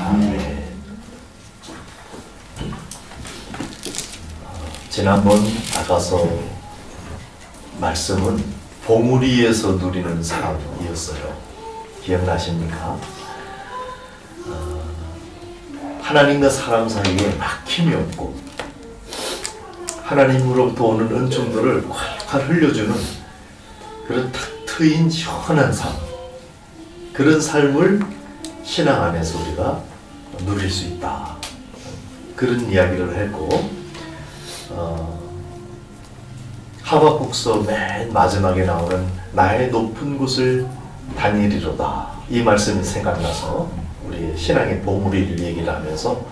아멘. 지난번 아가서 말씀은 봉우리에서 누리는 삶이었어요. 기억나십니까? 하나님과 사람 사이에 막힘이 없고 하나님으로부터 오는 은총들을 콸콸 흘려주는 그런 탁 트인 시원한 삶, 그런 삶을 신앙 안에서 우리가 누릴 수 있다, 그런 이야기를 했고, 하박국서 맨 마지막에 나오는 나의 높은 곳을 다니리로다, 이 말씀이 생각나서 우리 신앙의 봉우리를 얘기를 하면서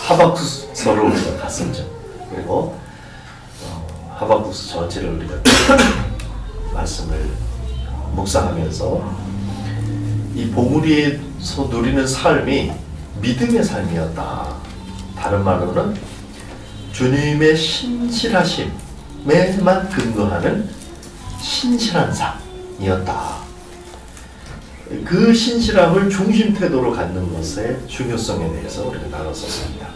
하박국서로 우리가 갔었죠. 그리고 하박국서 전체를 우리가 말씀을 묵상하면서 이 봉우리에서 누리는 삶이 믿음의 삶이었다. 다른 말로는 주님의 신실하심에만 근거하는 신실한 삶이었다. 그 신실함을 중심 태도로 갖는 것의 중요성에 대해서 우리가 나눴었습니다.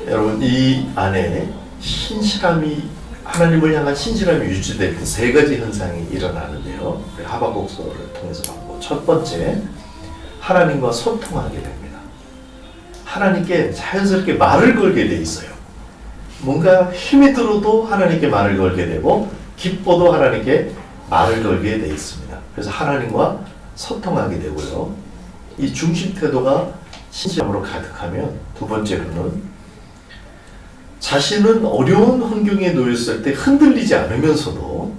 여러분, 이 안에 신실함이, 하나님을 향한 신실함이 유지될 때 세 가지 현상이 일어나는데요. 우리 하박국서를 통해서 봤고, 첫 번째, 하나님과 소통하게 됩니다. 하나님께 자연스럽게 말을 걸게 돼 있어요. 뭔가 힘이 들어도 하나님께 말을 걸게 되고, 기뻐도 하나님께 말을 걸게 돼 있습니다. 그래서 하나님과 소통하게 되고요. 이 중심 태도가 신실함으로 가득하면, 두 번째로는 자신은 어려운 환경에 놓였을 때 흔들리지 않으면서도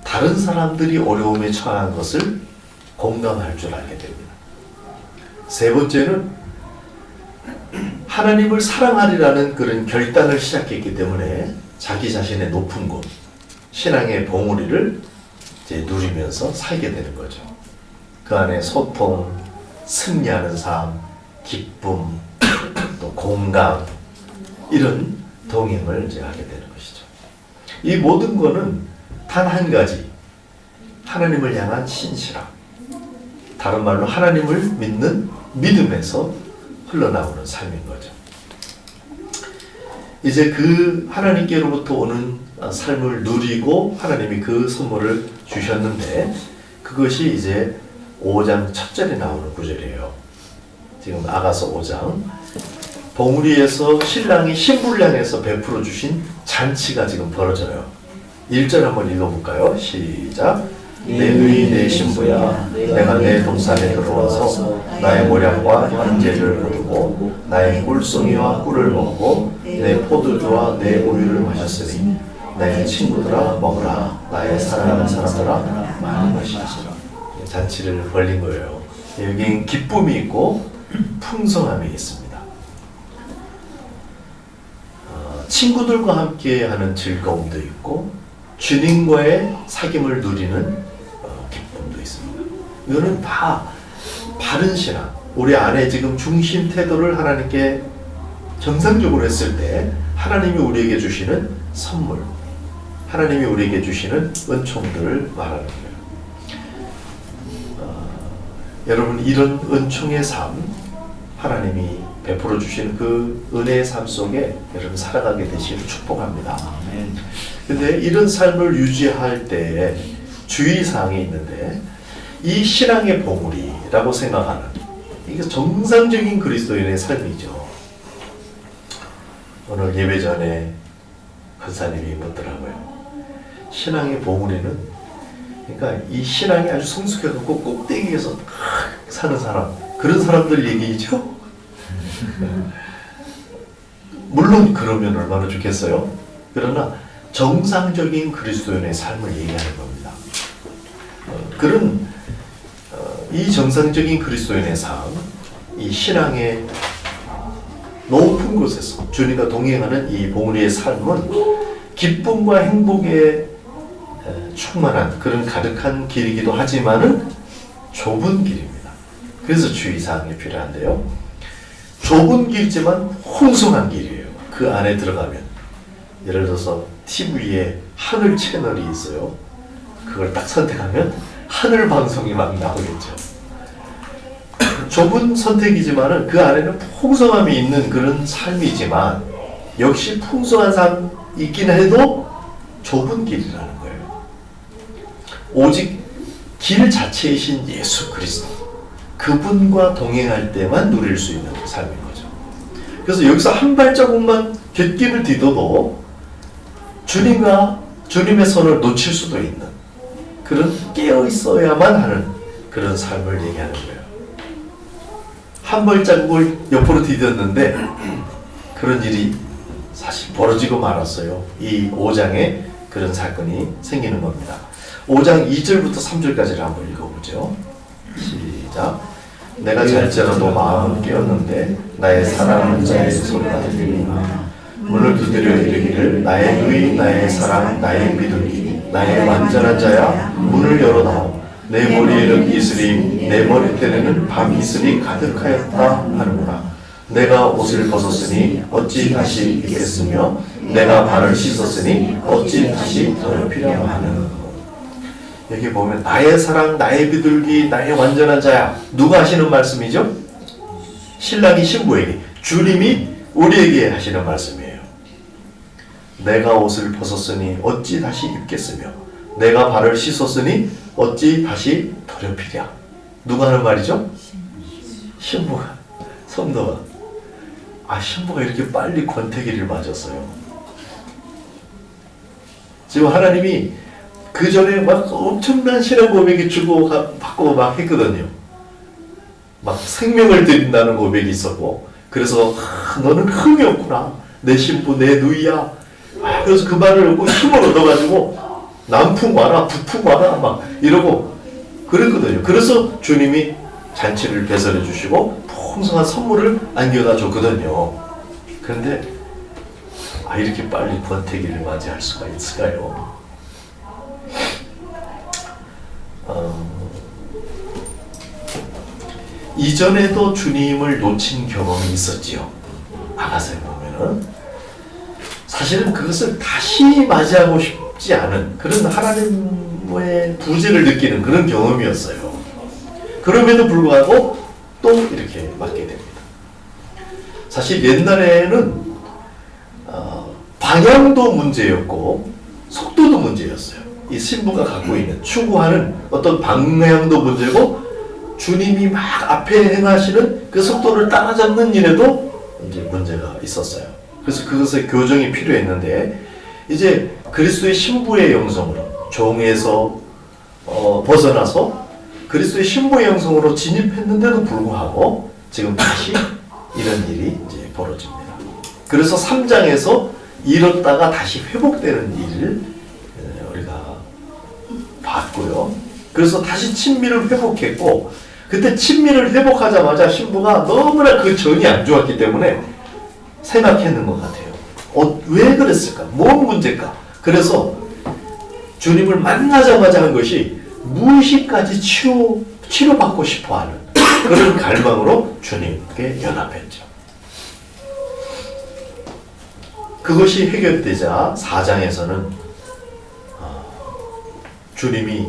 다른 사람들이 어려움에 처한 것을 공감할 줄 알게 됩니다. 세 번째는 하나님을 사랑하리라는 그런 결단을 시작했기 때문에 자기 자신의 높은 곳, 신앙의 봉우리를 이제 누리면서 살게 되는 거죠. 그 안에 소통, 승리하는 삶, 기쁨, 또 공감, 이런 동행을 이제 하게 되는 것이죠. 이 모든 것은 단 한 가지, 하나님을 향한 신실함, 다른 말로 하나님을 믿는 믿음에서 흘러나오는 삶인 거죠. 이제 그 하나님께로부터 오는 삶을 누리고 하나님이 그 선물을 주셨는데, 그것이 이제 5장 첫 절에 나오는 구절이에요. 지금 아가서 5장, 봉우리에서 신랑이 신부를 향해서 베풀어 주신 잔치가 지금 벌어져요. 1절 한번 읽어볼까요? 시작. 내 누이 내 신부야, 내가 내 동산에 들어와서 나의 모량과 현재를 거두고 나의 꿀송이와 꿀을 먹고 내 포도주와 내 우유를 마셨으니 내 친구들아 먹으라, 나의 사랑하는 사람들아 많이 마시라. 잔치를 벌린 거예요. 여기엔 기쁨이 있고 풍성함이 있습니다. 친구들과 함께 하는 즐거움도 있고 주님과의 사귐을 누리는 기쁨도 있습니다. 이거는 다 바른 신앙, 우리 안에 지금 중심 태도를 하나님께 정상적으로 했을 때 하나님이 우리에게 주시는 선물, 하나님이 우리에게 주시는 은총들을 말하는 거예요. 여러분, 이런 은총의 삶, 하나님이 베풀어 주신 그 은혜의 삶 속에 여러분 살아가게 되시기를 축복합니다. 근데 이런 삶을 유지할 때 주의사항이 있는데, 이 신앙의 봉우리라고 생각하는, 이게 정상적인 그리스도인의 삶이죠. 오늘 예배 전에 권사님이 묻더라고요. 신앙의 봉우리는, 그러니까 이 신앙이 아주 성숙해갖고 꼭대기에서 사는 사람, 그런 사람들 얘기죠. 물론 그러면 얼마나 좋겠어요. 그러나 정상적인 그리스도인의 삶을 얘기하는 겁니다. 그런 이 정상적인 그리스도인의 삶, 이 신앙의 높은 곳에서 주님과 동행하는 이 봉우리의 삶은 기쁨과 행복에 충만한 그런 가득한 길이기도 하지만은 좁은 길입니다. 그래서 주의사항이 필요한데요. 좁은 길이지만 홍성한 길이에요. 그 안에 들어가면, 예를 들어서 TV에 하늘 채널이 있어요. 그걸 딱 선택하면 하늘 방송이 막 나오겠죠. 좁은 선택이지만은 그 안에는 풍성함이 있는 그런 삶이지만 역시 풍성한 삶 있긴 해도 좁은 길이라는 거예요. 오직 길 자체이신 예수 그리스도 그분과 동행할 때만 누릴 수 있는 삶인 거죠. 그래서 여기서 한 발자국만 곁길을 디뎌도 주님의 손을 놓칠 수도 있는 그런 깨어 있어야만 하는 그런 삶을 얘기하는 거예요. 한 발자국을 옆으로 디뎠는데 그런 일이 사실 벌어지고 말았어요. 이 5장에 그런 사건이 생기는 겁니다. 5장 2절부터 3절까지를 한번 읽어보죠. 시작. 내가 잘지라도 마음은 깨었는데 나의 사랑하는 자의 소리가 들리나 문을 두드려 이르기를 나의 의인 나의 사랑 나의 비둘기 나의 완전한 자야 문을 열어다오 내 머리에는 이슬이 내 머리때에는 밤이슬이 가득하였다 하는구나. 내가 옷을 벗었으니 어찌 다시 입겠으며 내가 발을 씻었으니 어찌 다시 더럽히려 하는. 여기 보면 나의 사랑 나의 비둘기 나의 완전한 자야. 누가 하시는 말씀이죠? 신랑이 신부에게 주님이 우리에게 하시는 말씀이에요. 내가 옷을 벗었으니 어찌 다시 입겠으며 내가 발을 씻었으니 어찌 다시 더럽히랴. 누가 하는 말이죠? 신부가, 성도가. 신부가 이렇게 빨리 권태기를 맞았어요. 지금 하나님이 그 전에 막 엄청난 신앙 고백이 주고 받고 막 했거든요. 막 생명을 드린다는 고백이 있었고, 그래서 너는 흠이 없구나. 내 신부, 내 누이야. 그래서 그 말을 듣고 힘을 얻어가지고 남풍 와라, 북풍 와라 막 이러고 그랬거든요. 그래서 주님이 잔치를 배설해 주시고 풍성한 선물을 안겨다 줬거든요. 그런데 이렇게 빨리 권태기를 맞이할 수가 있을까요? 이전에도 주님을 놓친 경험이 있었지요. 아가서에 보면은 사실은 그것을 다시 맞이하고 싶지 않은 그런 하나님의 부재를 느끼는 그런 경험이었어요. 그럼에도 불구하고 또 이렇게 맞게 됩니다. 사실 옛날에는 방향도 문제였고 속도도 문제였어요. 이 신부가 갖고 있는 추구하는 어떤 방향도 문제고 주님이 막 앞에 행하시는 그 속도를 따라잡는 일에도 이제 문제가 있었어요. 그래서 그것의 교정이 필요했는데 이제 그리스도의 신부의 영성으로 종에서 벗어나서 그리스도의 신부의 영성으로 진입했는데도 불구하고 지금 다시 이런 일이 이제 벌어집니다. 그래서 3장에서 잃었다가 다시 회복되는 일을 우리가 봤고요. 그래서 다시 친밀을 회복했고 그때 친밀을 회복하자마자 신부가 너무나 그 전이 안 좋았기 때문에 생각했는 것 같아요. 왜 그랬을까? 뭔 문제일까? 그래서 주님을 만나자마자 한 것이 무의식까지 치료받고 싶어하는 그런 갈망으로 주님께 연합했죠. 그것이 해결되자 4장에서는 주님이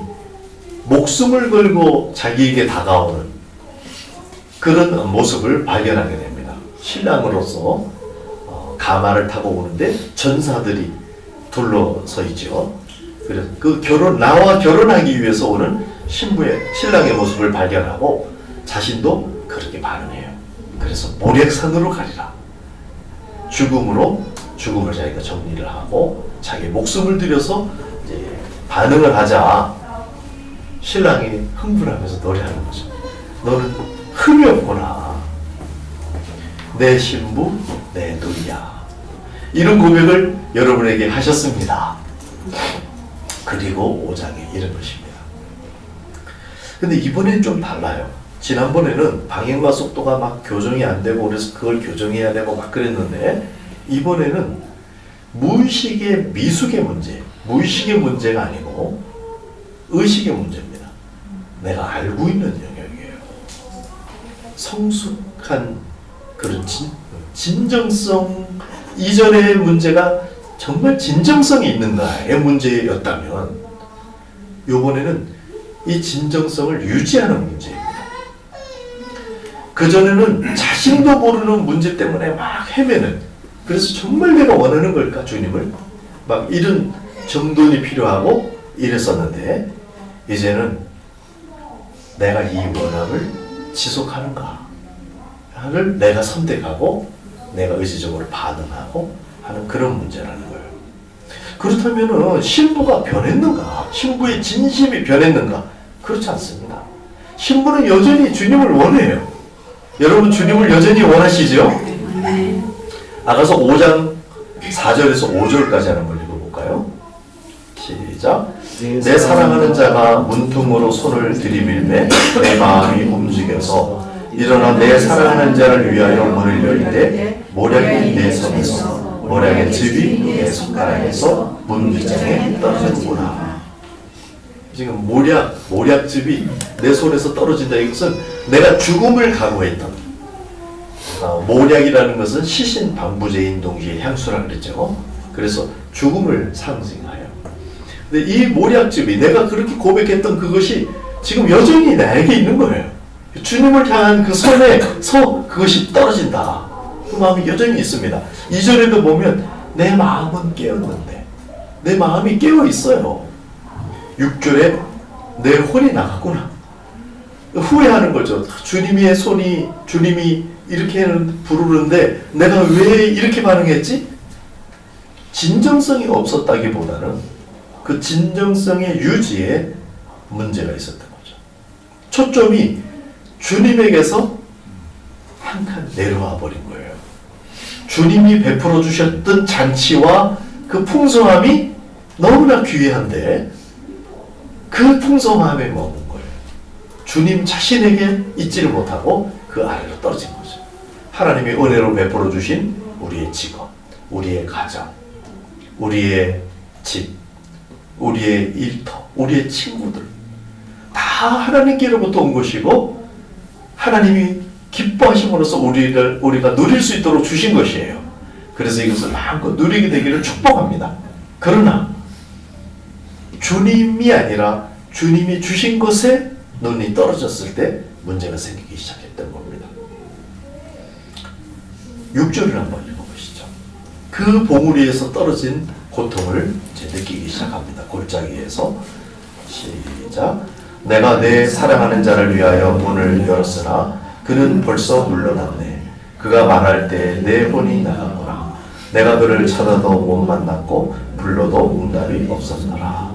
목숨을 걸고 자기에게 다가오는 그런 모습을 발견하게 됩니다. 신랑으로서 가마를 타고 오는데 전사들이 둘러서 있죠. 그래서 나와 결혼하기 위해서 오는 신랑의 모습을 발견하고 자신도 그렇게 반응해요. 그래서 모략산으로 가리라. 죽음을 자기가 정리를 하고 자기 목숨을 들여서 이제 반응을 하자 신랑이 흥분하면서 노래하는 거죠. 너는 흠이 없구나. 내 신부, 내 누이야. 이런 고백을 여러분에게 하셨습니다. 그리고 5장에 이런 것입니다. 근데 이번엔 좀 달라요. 지난번에는 방향과 속도가 막 교정이 안 되고 그래서 그걸 교정해야 되고 막 그랬는데 이번에는 무의식의 미숙의 문제, 무의식의 문제가 아니고 의식의 문제입니다. 내가 알고 있는 영역이에요. 성숙한 그런 진정성 이전의 문제가 정말 진정성이 있는가의 문제였다면 이번에는 이 진정성을 유지하는 문제입니다. 그전에는 자신도 모르는 문제 때문에 막 헤매는, 그래서 정말 내가 원하는 걸까 주님을? 막 이런 정돈이 필요하고 이랬었는데, 이제는 내가 이 원함을 지속하는가 를 내가 선택하고 내가 의지적으로 반응하고 하는 그런 문제라는 거예요. 그렇다면 신부가 변했는가? 신부의 진심이 변했는가? 그렇지 않습니다. 신부는 여전히 주님을 원해요. 여러분 주님을 여전히 원하시죠? 아가서 5장 4절에서 5절까지 한번 읽어볼까요? 시작. 내 사랑하는 자가 문틈으로 손을 들이밀매 내 마음이 움직여서 일어나 내 사랑하는 자를 위하여 문을 열때 모략이 내 손에서 모략의 즙이 내 손가락에서 문 빗장에 떨어지는구나. 지금 모략즙이 내 손에서 떨어진다. 이것은 내가 죽음을 각오했던, 모략이라는 것은 시신 방부제인 동지의 향수라 그랬죠. 그래서 죽음을 상징하여. 근데 이 모략즙이 내가 그렇게 고백했던 그것이 지금 여전히 나에게 있는 거예요. 주님을 향한 그 손에서 그것이 떨어진다. 그 마음이 여전히 있습니다. 2절에도 보면 내 마음은 깨었는데, 내 마음이 깨어 있어요. 6절에 내 혼이 나갔구나. 후회하는 거죠. 주님의 손이, 주님이 이렇게 부르는데 내가 왜 이렇게 반응했지? 진정성이 없었다기보다는 그 진정성의 유지에 문제가 있었던 거죠. 초점이 주님에게서 한 칸 내려와 버린 거예요. 주님이 베풀어 주셨던 잔치와 그 풍성함이 너무나 귀한데 그 풍성함에 머문 거예요. 주님 자신에게 있지를 못하고 그 아래로 떨어진 거죠. 하나님이 은혜로 베풀어 주신 우리의 직업, 우리의 가정, 우리의 집, 우리의 일터, 우리의 친구들 다 하나님께로부터 온 것이고 하나님이 기뻐하심으로써 우리가 누릴 수 있도록 주신 것이에요. 그래서 이것을 마음껏 누리게 되기를 축복합니다. 그러나 주님이 아니라 주님이 주신 것에 눈이 떨어졌을 때 문제가 생기기 시작했던 겁니다. 6절을 한번 읽어보시죠. 그 봉우리에서 떨어진 고통을 이제 느끼기 시작합니다. 골짜기에서. 시작. 내가 내 사랑하는 자를 위하여 문을 열었으나 그는 벌써 물러났네. 그가 말할 때 내 혼이 나갔구나. 내가 그를 찾아도 못 만났고 불러도 응답이 없었더라.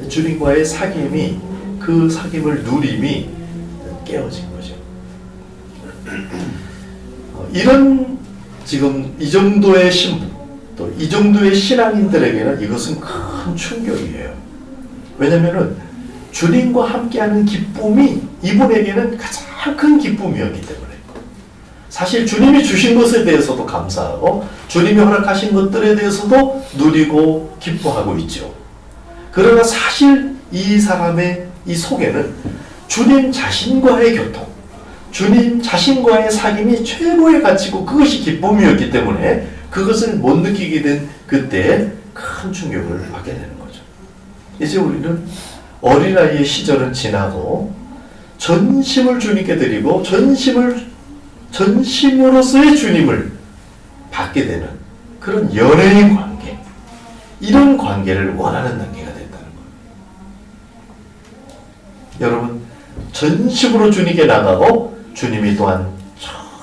주님과의 사귐이, 그 사귐을 누림이 깨어진 거죠. 이런 지금 이 정도의 신부, 또 이 정도의 신앙인들에게는 이것은 큰 충격이에요. 왜냐면은 주님과 함께하는 기쁨이 이분에게는 가장 큰 기쁨이었기 때문에, 사실 주님이 주신 것에 대해서도 감사하고 주님이 허락하신 것들에 대해서도 누리고 기뻐하고 있죠. 그러나 사실 이 사람의 이 속에는 주님 자신과의 교통, 주님 자신과의 사귐이 최고의 가치고 그것이 기쁨이었기 때문에 그것을 못 느끼게 된 그때에 큰 충격을 받게 되는 거죠. 이제 우리는 어린아이의 시절은 지나고 전심을 주님께 드리고 전심으로서의 주님을 받게 되는 그런 연애의 관계, 이런 관계를 원하는 단계가 된다는 거예요. 여러분, 전심으로 주님께 나가고 주님이 또한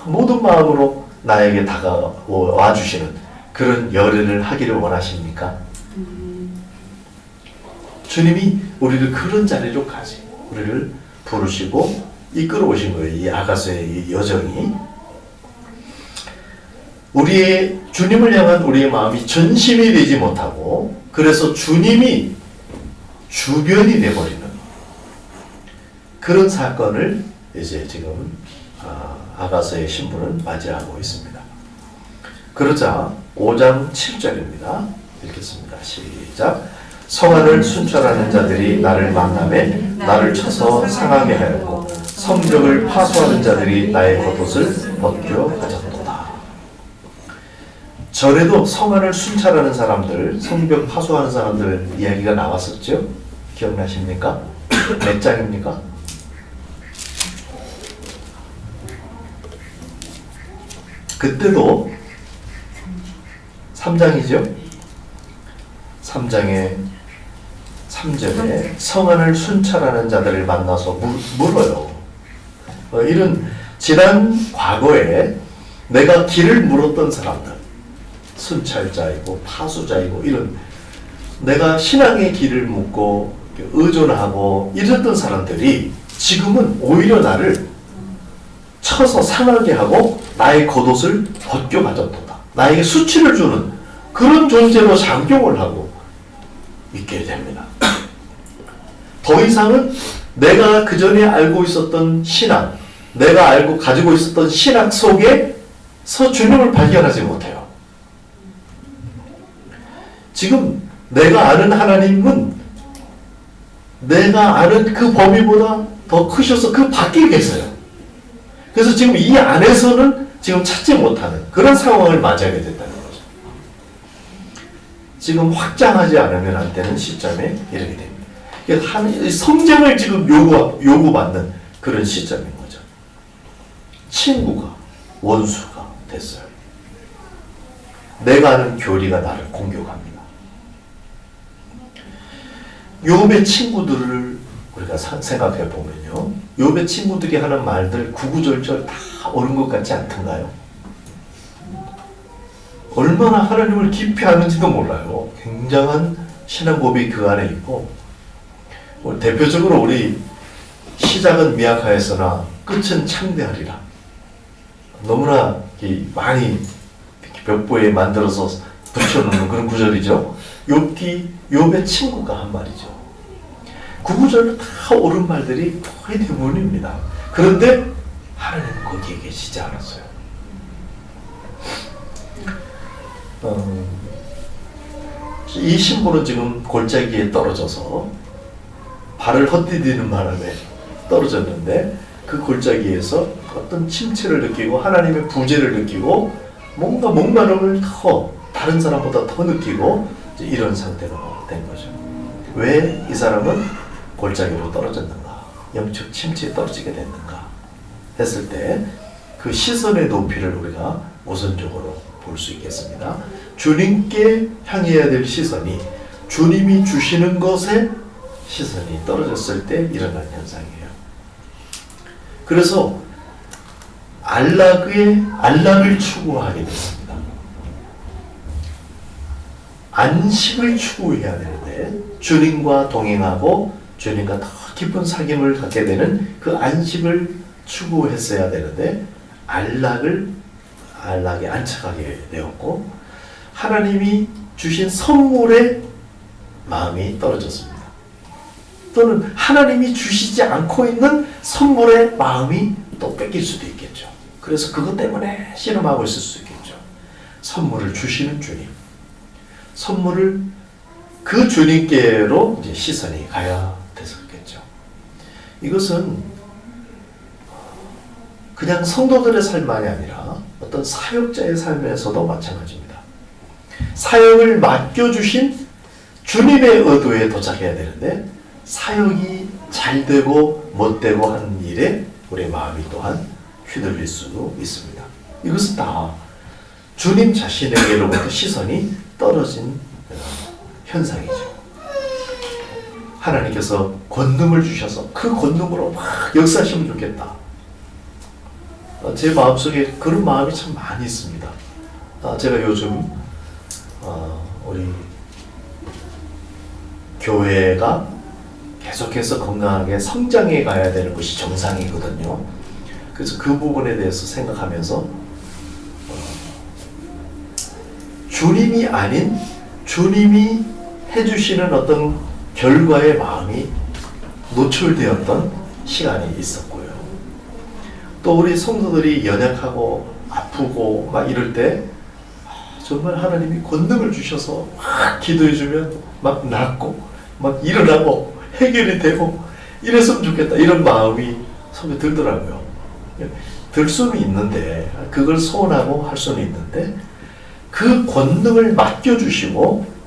모든 마음으로 나에게 다가와 주시는 그런 열애를 하기를 원하십니까? 주님이 우리를 그런 자리로 우리를 부르시고 이끌어 오신 거예요. 이 아가서의 이 여정이. 우리의 주님을 향한 우리의 마음이 전심이 되지 못하고, 그래서 주님이 주변이 되어버리는 그런 사건을 이제 지금 아가서의 신부는 맞이하고 있습니다. 그러자 5장 7절입니다. 읽겠습니다. 시작. 성안을 순찰하는 자들이 나를 만나매 나를 쳐서 상하게 하였고 성벽을 파수하는 자들이 나의 겉옷을 벗겨 가졌도다. 전에도 성안을 순찰하는 사람들, 성벽 파수하는 사람들 이야기가 나왔었죠? 기억나십니까? 몇 장입니까? 그때도 3장이죠. 3장에 3절에 성안을 순찰하는 자들을 만나서 물어요. 이런 지난 과거에 내가 길을 물었던 사람들, 순찰자이고 파수자이고 이런 내가 신앙의 길을 묻고 의존하고 이랬던 사람들이 지금은 오히려 나를 쳐서 상하게 하고 나의 겉옷을 벗겨 가졌도다. 나에게 수치를 주는 그런 존재로 작용을 하고 있게 됩니다. 더 이상은 내가 그전에 알고 있었던 신앙, 내가 가지고 있었던 신앙 속에서 주님을 발견하지 못해요. 지금 내가 아는 하나님은 내가 아는 그 범위보다 더 크셔서 그 밖에 계세요. 그래서 지금 이 안에서는 지금 찾지 못하는 그런 상황을 맞이하게 됐다는 거죠. 지금 확장하지 않으면 안 되는 시점에 이르게 됩니다. 성장을 지금 요구받는 그런 시점인 거죠. 친구가 원수가 됐어요. 내가 아는 교리가 나를 공격합니다. 욥의 친구들을 우리가 생각해 보면요, 욥의 친구들이 하는 말들 구구절절 다 옳은 것 같지 않던가요? 얼마나 하나님을 깊이 아는지도 몰라요. 굉장한 신앙 고백이 그 안에 있고, 대표적으로 우리 시작은 미약하였으나 끝은 창대하리라. 너무나 많이 벽보에 만들어서 붙여놓는 그런 구절이죠. 욥의 친구가 한 말이죠. 구구절로 다 옳은 말들이 거의 대부분입니다. 그런데 하나님은 거기에 계시지 않았어요. 이 신부는 지금 골짜기에 떨어져서 발을 헛디디는 바람에 떨어졌는데 그 골짜기에서 어떤 침체를 느끼고 하나님의 부재를 느끼고 뭔가 목마름을 더 다른 사람보다 더 느끼고 이런 상태로 된 거죠. 왜 이 사람은 골짜기로 떨어졌는가? 영적 침체에 떨어지게 됐는가? 했을 때 그 시선의 높이를 우리가 우선적으로 볼 수 있겠습니다. 주님께 향해야 될 시선이 주님이 주시는 것에 시선이 떨어졌을 때 일어난 현상이에요. 그래서 안락을 추구하게 됐습니다. 안식을 추구해야 되는데 주님과 동행하고 주님과 더 깊은 사귐을 갖게 되는 그 안식을 추구했어야 되는데 안락에 안착하게 되었고 하나님이 주신 선물에 마음이 떨어졌습니다. 또는 하나님이 주시지 않고 있는 선물에 마음이 또 뺏길 수도 있겠죠. 그래서 그것 때문에 씨름하고 있을 수 있겠죠. 선물을 주시는 주님, 선물을 그 주님께로 이제 시선이 가야 됐었겠죠. 이것은 그냥 성도들의 삶만이 아니라 어떤 사역자의 삶에서도 마찬가지입니다. 사역을 맡겨주신 주님의 의도에 도착해야 되는데 사역이 잘 되고 못되고 하는 일에 우리의 마음이 또한 휘둘릴 수도 있습니다. 이것은 다 주님 자신에게로부터 시선이 떨어진 현상이죠. 하나님께서 권능을 주셔서 그 권능으로 막 역사하시면 좋겠다. 제 마음속에 그런 마음이 참 많이 있습니다. 제가 요즘 우리 교회가 계속해서 건강하게 성장해 가야 되는 것이 정상이거든요. 그래서 그 부분에 대해서 생각하면서 주님이 아닌 주님이 해주시는 어떤 결과의 마음이 노출되었던 시간이 있었고요. 또 우리 성도들이 연약하고 아프고 막 이럴 때 정말 하나님이 권능을 주셔서 막 기도해주면 막 낫고 막 일어나고 해결이 되고 이랬으면 좋겠다 이런 마음이 속에 들더라고요. 들 수는 있는데 그걸 소원하고 할 수는 있는데 그 권능을 맡겨주시고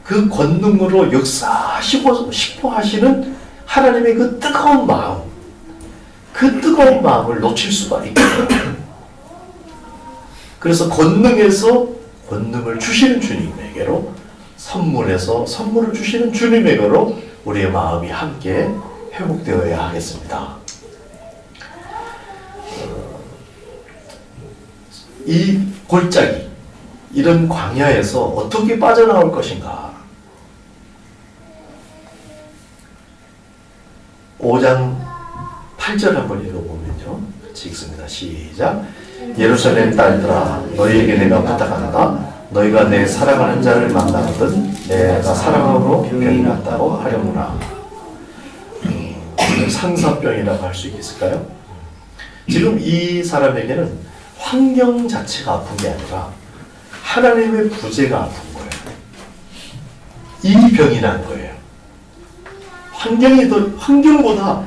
그 권능으로 역사하시고 싶어 하시는 하나님의 그 뜨거운 마음, 그 뜨거운 마음을 놓칠 수가 있거든요. 그래서 권능에서 권능을 주시는 주님에게로, 선물에서 선물을 주시는 주님에게로 우리의 마음이 함께 회복되어야 하겠습니다. 이 골짜기, 이런 광야에서 어떻게 빠져나올 것인가? 5장 8절 한번 읽어보면요. 같이 읽습니다. 시작. 예루살렘 딸들아, 너희에게 내가 부탁한다. 너희가 내 사랑하는 자를 만나거든 내가 사랑으로 병이 났다고 하려무나. 상사병이라고 할 수 있을까요? 지금 이 사람에게는 환경 자체가 아픈 게 아니라 하나님의 부재가 아픈 거예요. 이 병이 난 거예요. 환경보다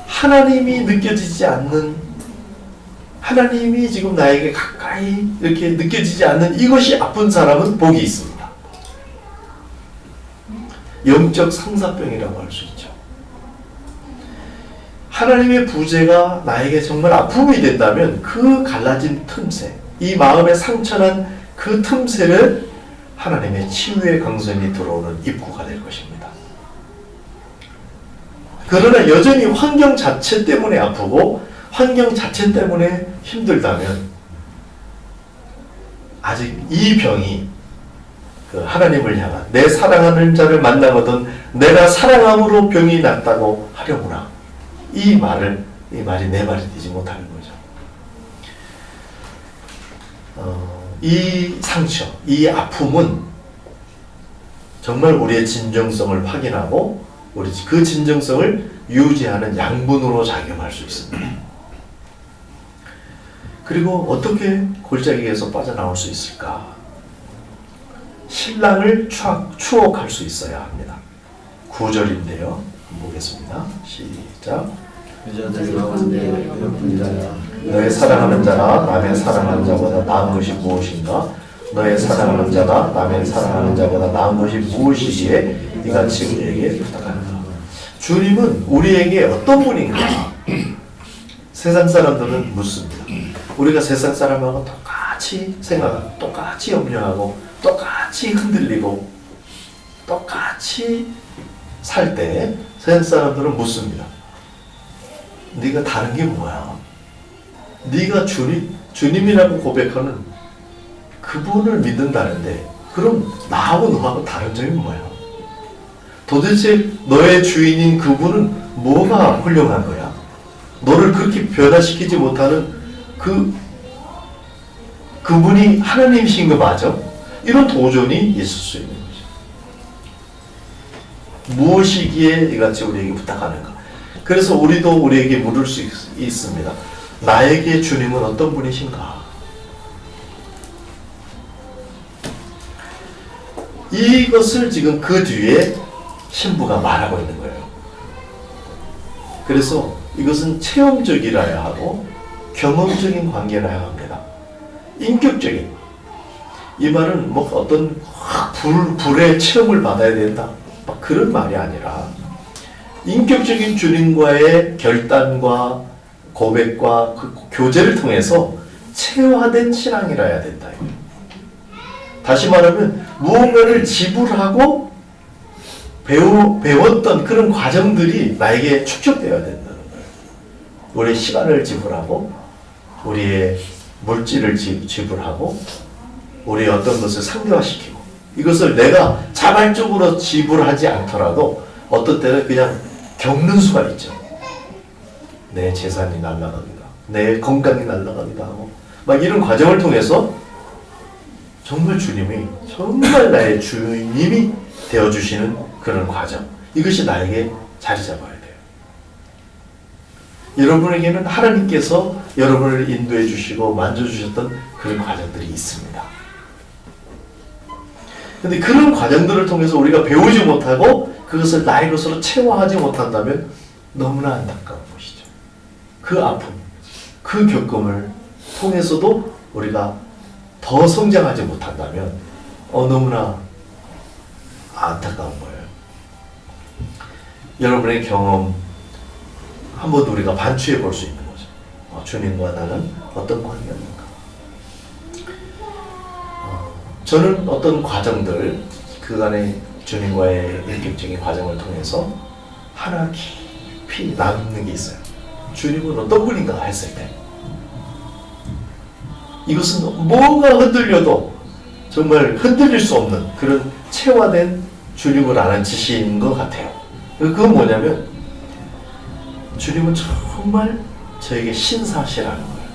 하나님이 느껴지지 않는, 하나님이 지금 나에게 가까이 이렇게 느껴지지 않는 이것이 아픈 사람은 복이 있습니다. 영적 상사병이라고 할 수 있죠. 하나님의 부재가 나에게 정말 아픔이 된다면 그 갈라진 틈새, 이 마음에 상처난 그 틈새를 하나님의 치유의 강선이 들어오는 입구가 될 것입니다. 그러나 여전히 환경 자체 때문에 아프고 환경 자체 때문에 힘들다면 아직 이 병이 그 하나님을 향한, 내 사랑하는 자를 만나거든 내가 사랑함으로 병이 낫다고 하려구나, 이 말이 내 말이 되지 못하는 거죠. 이 상처, 이 아픔은 정말 우리의 진정성을 확인하고 우리 그 진정성을 유지하는 양분으로 작용할 수 있습니다. 그리고 어떻게 골짜기에서 빠져나올 수 있을까? 신랑을 추억할 수 있어야 합니다. 9절인데요. 보겠습니다. 시작. 여자들 가운데 배고픈 자야, 너의 사랑하는 자가 남의 사랑하는 자보다 나은 것이 무엇인가? 너의 사랑하는 자가 남의 사랑하는 자보다 나은 것이 무엇이기에 네가 지금 우리에게 부탁하는가? 주님은 우리에게 어떤 분인가? 세상 사람들은 묻습니다. 우리가 세상 사람하고 똑같이 생각하고 똑같이 염려하고 똑같이 흔들리고 똑같이 살 때 세상 사람들은 묻습니다. 네가 다른 게 뭐야? 네가 주님이라고 고백하는 그분을 믿는다는데 그럼 나하고 너하고 다른 점이 뭐야? 도대체 너의 주인인 그분은 뭐가 훌륭한 거야? 너를 그렇게 변화시키지 못하는 그분이 하나님이신 거 맞아? 이런 도전이 있을 수 있는 거죠. 무엇이기에 이같이 우리에게 부탁하는가? 그래서 우리도 우리에게 물을 수 있습니다. 나에게 주님은 어떤 분이신가? 이것을 지금 그 뒤에 신부가 말하고 있는 거예요. 그래서 이것은 체험적이라야 하고 경험적인 관계라야 합니다. 인격적인. 이 말은 뭐 어떤 불의 체험을 받아야 된다, 막 그런 말이 아니라 인격적인 주님과의 결단과 고백과 그 교제를 통해서 체화된 신앙이라야 된다. 다시 말하면 무언가를 지불하고 배웠던 그런 과정들이 나에게 축적되어야 된다는 거예요. 우리의 시간을 지불하고 우리의 물질을 지불하고 우리의 어떤 것을 상대화시키고 이것을 내가 자발적으로 지불하지 않더라도 어떤 때는 그냥 겪는 수가 있죠. 내 재산이 날아가기도 하고 내 건강이 날아가기도 하고 막 이런 과정을 통해서 정말 주님이 정말 나의 주님이 되어주시는 그런 과정, 이것이 나에게 자리 잡아야 돼요. 여러분에게는 하나님께서 여러분을 인도해 주시고 만져주셨던 그런 과정들이 있습니다. 근데 그런 과정들을 통해서 우리가 배우지 못하고 그것을 나의 것으로 체화하지 못한다면 너무나 안타까운 것이죠. 그 아픔, 그 겪음을 통해서도 우리가 더 성장하지 못한다면 너무나 안타까운 거예요. 여러분의 경험 한번 우리가 반추해 볼 수 있는 거죠. 주님과 나는 어떤 관계인가? 저는 어떤 과정들, 그간의 주님과의 인격적인 과정을 통해서 하나 깊이 남는 게 있어요. 주님은 어떤 분인가 했을 때 이것은 뭐가 흔들려도 정말 흔들릴 수 없는 그런 체화된 주님을 아는 지시인 것 같아요. 그건 뭐냐면 주님은 정말 저에게 신사시라는 거예요.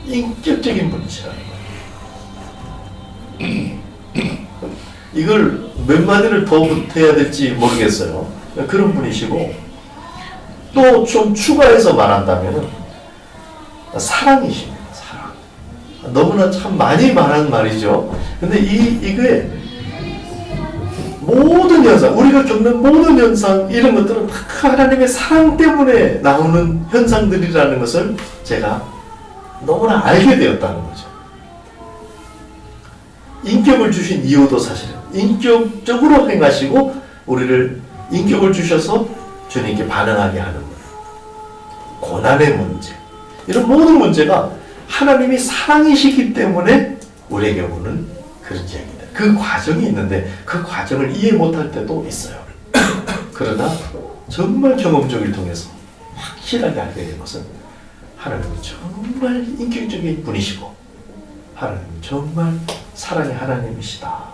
인격적인 분이시라는 거예요. 이걸 몇 마디를 더 붙여야 될지 모르겠어요. 그런 분이시고 또 좀 추가해서 말한다면 사랑이십니다. 사랑. 너무나 참 많이 말한 말이죠. 근데 이게 모든 현상, 우리가 겪는 모든 현상 이런 것들은 다 하나님의 사랑 때문에 나오는 현상들이라는 것을 제가 너무나 알게 되었다는 거죠. 인격을 주신 이유도 사실은 인격적으로 행하시고 우리를 인격을 주셔서 주님께 반응하게 하는 것. 고난의 문제, 이런 모든 문제가 하나님이 사랑이시기 때문에 우리에게 오는 그런 이야기입니다. 그 과정이 있는데 그 과정을 이해 못할 때도 있어요. 그러나 정말 경험적을 통해서 확실하게 알게 된 것은 하나님은 정말 인격적인 분이시고 하나님은 정말 사랑의 하나님이시다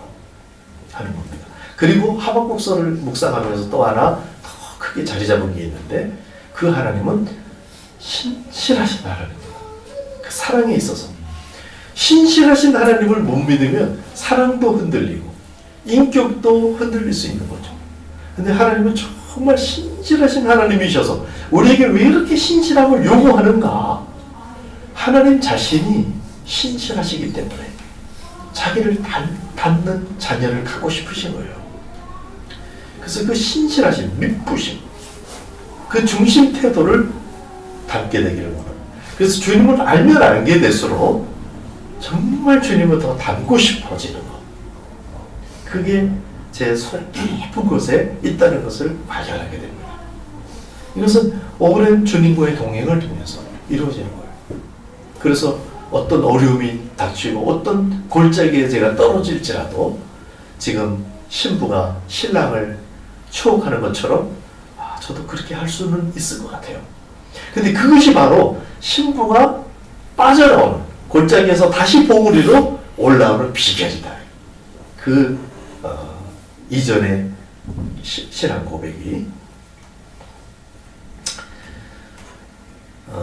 하는 겁니다. 그리고 하박국서를 묵상하면서 또 하나 더 크게 자리 잡은 게 있는데 그 하나님은 신실하신 하나님입니다. 그 사랑에 있어서 신실하신 하나님을 못 믿으면 사랑도 흔들리고 인격도 흔들릴 수 있는 거죠. 근데 하나님은 정말 신실하신 하나님이셔서 우리에게 왜 이렇게 신실함을 요구하는가? 하나님 자신이 신실하시기 때문에 자기를 닮는 자녀를 갖고 싶으신 거예요. 그래서 그 신실하신 믿부심, 그 중심 태도를 닮게 되기를 원합니다. 그래서 주님을 알면 알게 될수록 정말 주님을 더 닮고 싶어지는 것. 그게 제 속 깊은 곳에 있다는 것을 발견하게 됩니다. 이것은 오랜 주님과의 동행을 통해서 이루어지는 거예요. 그래서 어떤 어려움이 닥치고 어떤 골짜기에 제가 떨어질지라도 지금 신부가 신랑을 추억하는 것처럼 저도 그렇게 할 수는 있을 것 같아요. 근데 그것이 바로 신부가 빠져나오는 골짜기에서 다시 봉우리로 올라오는 비결이다. 그 이전의 신앙 고백이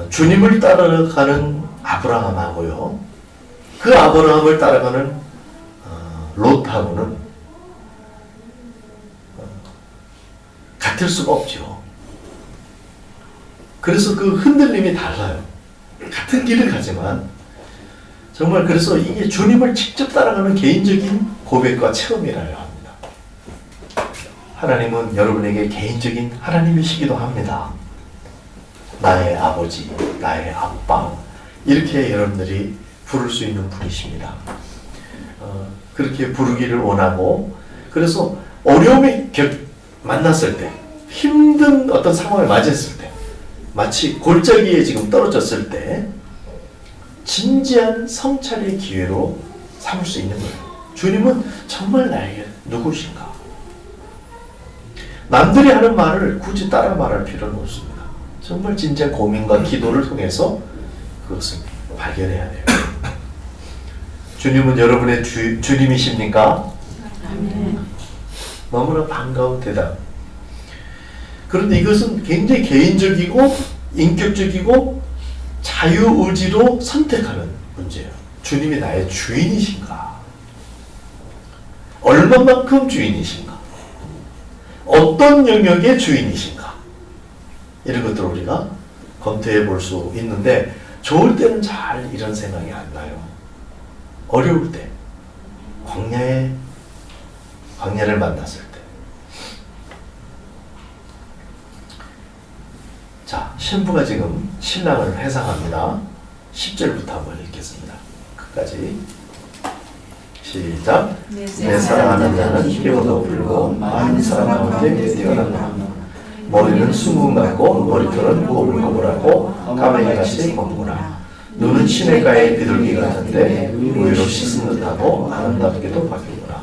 주님을 따라가는 아브라함하고요, 그 아브라함을 따라가는 롯하고는 같을 수가 없죠. 그래서 그 흔들림이 달라요. 같은 길을 가지만 정말 그래서 이게 주님을 직접 따라가는 개인적인 고백과 체험이라고 합니다. 하나님은 여러분에게 개인적인 하나님이시기도 합니다. 나의 아버지, 나의 아빠, 이렇게 여러분들이 부를 수 있는 분이십니다. 그렇게 부르기를 원하고, 그래서 어려움이 만났을 때, 힘든 어떤 상황을 맞이했을 때, 마치 골짜기에 지금 떨어졌을 때 진지한 성찰의 기회로 삼을 수 있는 거예요. 주님은 정말 나에게 누구신가? 남들이 하는 말을 굳이 따라 말할 필요는 없습니다. 정말 진지한 고민과 기도를 통해서 그것을 발견해야 돼요. 주님은 여러분의 주님이십니까? 너무나 반가운 대답. 그런데 이것은 굉장히 개인적이고 인격적이고 자유의지로 선택하는 문제예요. 주님이 나의 주인이신가? 얼마만큼 주인이신가? 어떤 영역의 주인이신가? 이런 것들을 우리가 검토해 볼 수 있는데, 좋을 때는 잘 이런 생각이 안 나요. 어려울 때, 광야를 만났을 때. 자, 신부가 지금 신랑을 회상합니다. 10절부터 한번 읽겠습니다. 끝까지. 시작. 내 사랑하는 자는 피로도 불고 많은 사람 가운데 뛰어난다. 머리는 숭근 같고 머리털은 꼬불꼬불하고 까마귀같이 검구나. 눈은 시냇가의 비둘기 같은데 우유로 씻은 듯하고 아름답게도 바뀌구나.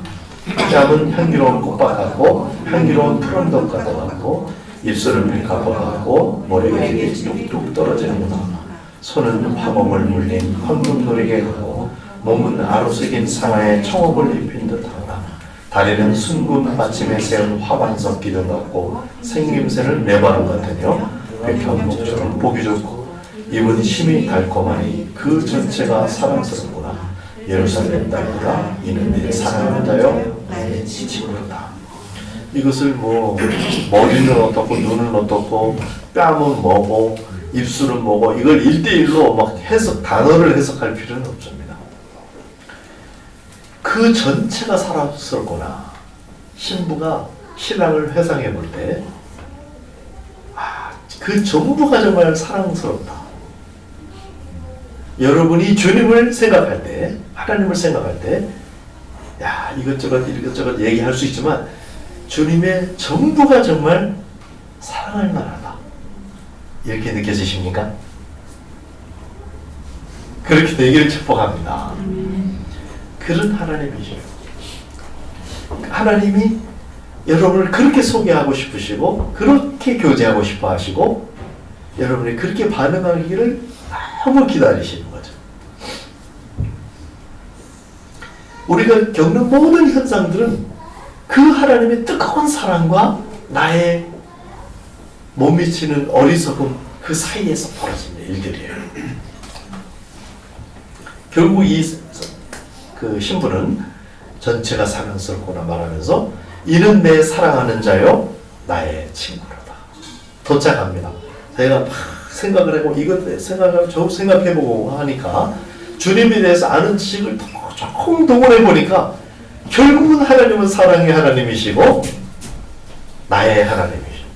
뺨은 향기로운 꽃밭 같고 향기로운 푸른 덕과도 같고 입술은 밀가루 같고 머리가 뚝뚝 떨어지는구나. 손은 화목을 물린 황금놀이게 하고 몸은 아로새긴 상하에 청옥을 입힌 듯하구나. 다리는 순금 받침에 세운 화반석 기둥 같고 생김새는 레바논 같으며 백현 목줄은 보기 좋고 입은 힘이 달콤하니 그 전체가 사랑스럽구나. 예루살렘 딸들아 이는 내 사랑하는 자여 내 친구로다. 이것을 머리는 어떻고 눈은 어떻고 뺨은 뭐고 입술은 뭐고 이걸 1대1로 막 단어를 해석할 필요는 없습니다. 그 전체가 사랑스럽구나. 신부가 신랑을 회상해 볼 때 그 전부가 정말 사랑스럽다. 여러분이 주님을 생각할 때, 하나님을 생각할 때, 이것저것 얘기할 수 있지만, 주님의 전부가 정말 사랑할 만하다. 이렇게 느껴지십니까? 그렇게 되기를 축복합니다. 그런 하나님이시죠. 하나님이 여러분을 그렇게 소개하고 싶으시고, 그렇게 교제하고 싶어 하시고, 여러분이 그렇게 반응하기를 너무 기다리시는 거죠. 우리가 겪는 모든 현상들은 그 하나님의 뜨거운 사랑과 나의 못 미치는 어리석음 그 사이에서 벌어지는 일들이에요. 결국 그 신부는 전체가 사랑스럽구나 말하면서 이는 내 사랑하는 자요 나의 친구로다. 도착합니다. 제가 막 생각을 해보고 이것 생각해보고 하니까 주님에 대해서 아는 지식을 조금 동원해보니까 결국은 하나님은 사랑의 하나님이시고 나의 하나님이시고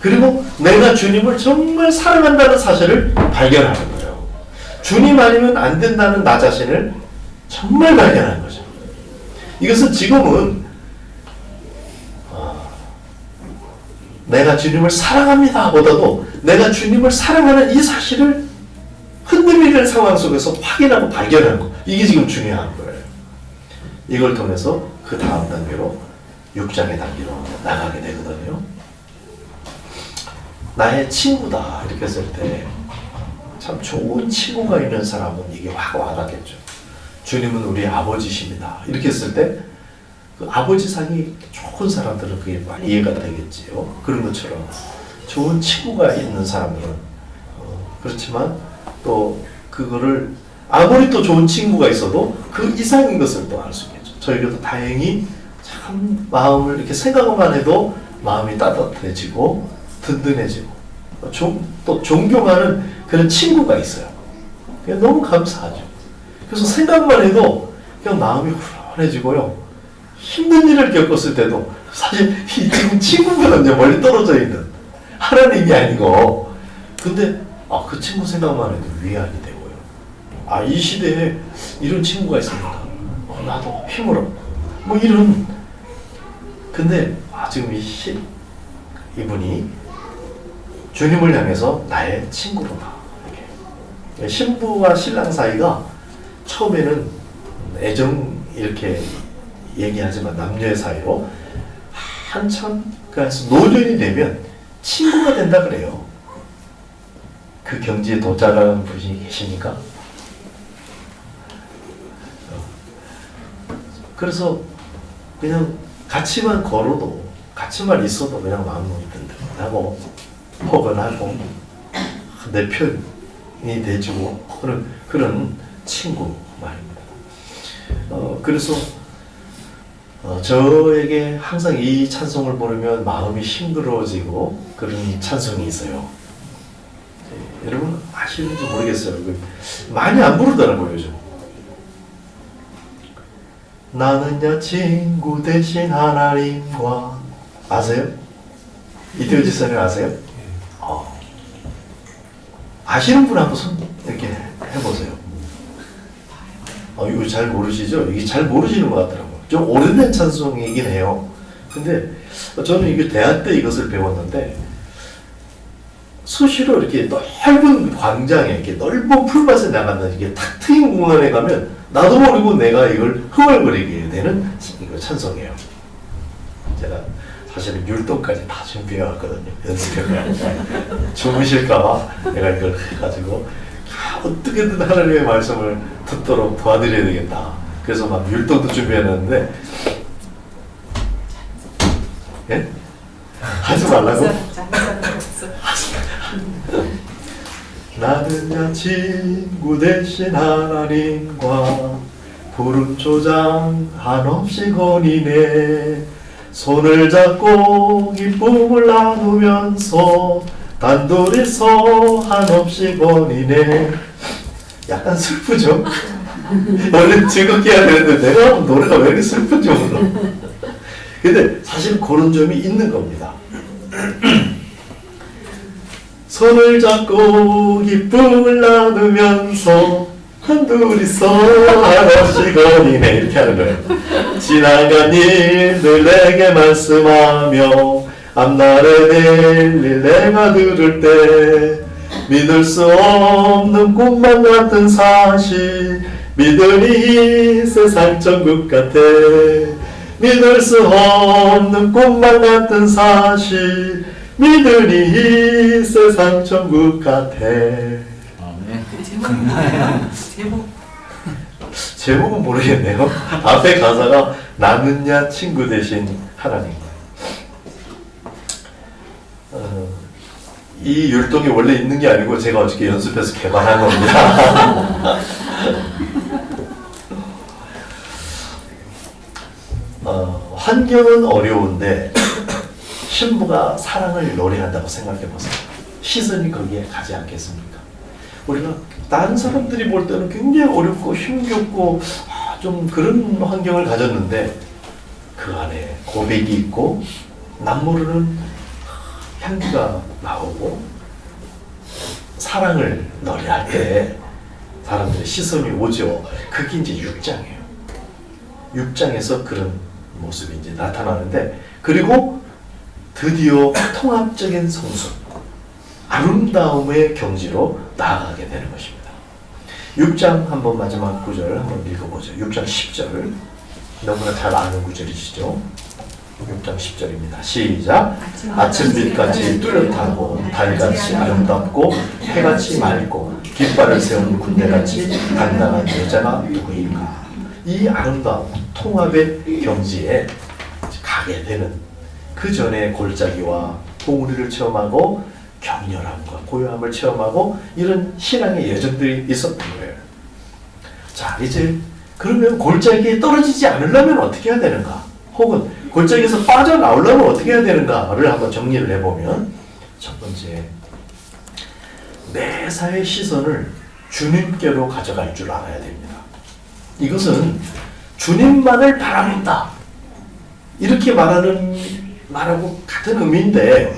그리고 내가 주님을 정말 사랑한다는 사실을 발견하는 거예요. 주님 아니면 안 된다는 나 자신을 정말 발견하는 거죠. 이것은 지금은 내가 주님을 사랑합니다 보다도 내가 주님을 사랑하는 이 사실을 흔들리는 상황 속에서 확인하고 발견하는 거. 이게 지금 중요한 거예요. 이걸 통해서 그 다음 단계로 6장의 단계로 나가게 되거든요. 나의 친구다 이렇게 했을 때 참 좋은 친구가 있는 사람은 이게 확 와닿겠죠. 주님은 우리 아버지십니다. 이렇게 했을 때 그 아버지상이 좋은 사람들은 그게 많이 이해가 되겠지요. 그런 것처럼 좋은 친구가 있는 사람들은 그렇지만 또 그거를 아무리 또 좋은 친구가 있어도 그 이상인 것을 또 알 수 있겠죠. 저희도 다행히 참 마음을 이렇게 생각만 해도 마음이 따뜻해지고 든든해지고 또 존경하는 그런 친구가 있어요. 그냥 너무 감사하죠. 그래서 생각만 해도 그냥 마음이 후련해지고요. 힘든 일을 겪었을 때도 사실 이 지금 친구보다는 멀리 떨어져 있는 하나님이 아니고 근데 그 친구 생각만 해도 위안이 되고요. 이 시대에 이런 친구가 있습니다. 나도 힘을 얻고 이런 근데 지금 이분이 주님을 향해서 나의 친구로다. 이렇게. 신부와 신랑 사이가 처음에는 애정 이렇게 얘기하지만 남녀의 사이로 한참 그래서 노년이 되면 친구가 된다 그래요. 그 경지에 도달하는 분이 계십니까? 그래서 그냥 같이만 걸어도 같이만 있어도 그냥 마음이 든든하고 포근하고 내 편이 돼주고 그런 친구 말입니다. 그래서 저에게 항상 이 찬송을 부르면 마음이 싱그러워지고 그런 찬송이 있어요. 여러분 아시는지 모르겠어요. 많이 안 부르더라고요 요즘. 나는야 친구 대신 하나님과 아세요? 이태우 지사님 아세요? 아시는 분 한번 손 이렇게 해보세요. 이거 잘 모르시죠? 이게 잘 모르시는 것 같더라고요. 좀 오래된 찬송이긴 해요. 근데 저는 이게 대학 때 이것을 배웠는데 수시로 이렇게 넓은 광장에 이렇게 넓은 풀밭에 나가면 이게 탁 트인 공간에 가면 나도 모르고 내가 이걸 흥얼거리게 되는 이거 찬송이에요. 제가 사실은 율동까지 다 준비해 왔거든요. 연습해. 주무실까봐 내가 이걸 해가지고 어떻게든 하나님의 말씀을 듣도록 도와드려야 되겠다. 그래서 막 율동도 준비해놨는데, 예? 하지 말라고? 나는야 친구 대신 하나님과 부름 조장 한없이 거니네. 손을 잡고 기쁨을 나누면서 단둘이서 한없이 거니네. 약간 슬프죠? 원래 즐겁게 해야 되는데 내가 하면 노래가 왜 이렇게 슬픈지 몰라. 근데 사실 그런 점이 있는 겁니다. 손을 잡고 기쁨을 나누면서 한둘이서 한없이 거니네 이렇게 하는 거예요. 지나간 일들 내게 말씀하며 앞날에 될 일 내가 들을 때 믿을 수 없는 꿈만 같은 사실 믿으니 이 세상 천국 같아. 믿을 수 없는 꿈만 같은 사실 믿으니 이 세상 천국 같아. 제목은 모르겠네요. 앞에 가사가 나는야 친구 대신 하나님. 이 율동이 원래 있는 게 아니고 제가 어저께 연습해서 개발한 겁니다. 환경은 어려운데 신부가 사랑을 노래한다고 생각해 보세요. 시선이 거기에 가지 않겠습니까? 우리가 다른 사람들이 볼 때는 굉장히 어렵고 힘겹고 좀 그런 환경을 가졌는데 그 안에 고백이 있고 남 모르는 향기가 나오고 사랑을 노래할 때 사람들의 시선이 오죠. 그게 이제 6장이에요. 6장에서 그런 모습이 이제 나타나는데, 그리고 드디어 통합적인 성수, 아름다움의 경지로 나아가게 되는 것입니다. 6장 한번 마지막 구절 한번 읽어보죠. 6장 10절 너무나 잘 아는 구절이시죠. 6장 10절입니다. 시작. 아침빛같이 뚜렷하고 달같이 아름답고 해같이 맑고 깃발을 세운 군대같이 당당한 여자가 누구인가. 이 아름다움, 통합의 경지에 가게 되는 그 전에 골짜기와 봉우리를 체험하고 격렬함과 고요함을 체험하고 이런 신앙의 여정들이 있었던 거예요. 자, 이제 그러면 골짜기에 떨어지지 않으려면 어떻게 해야 되는가? 혹은 골짜기에서 빠져나오려면 어떻게 해야 되는가를 한번 정리를 해보면, 첫 번째, 매사의 시선을 주님께로 가져갈 줄 알아야 됩니다. 이것은 주님만을 바라본다 이렇게 말하고 같은 의미인데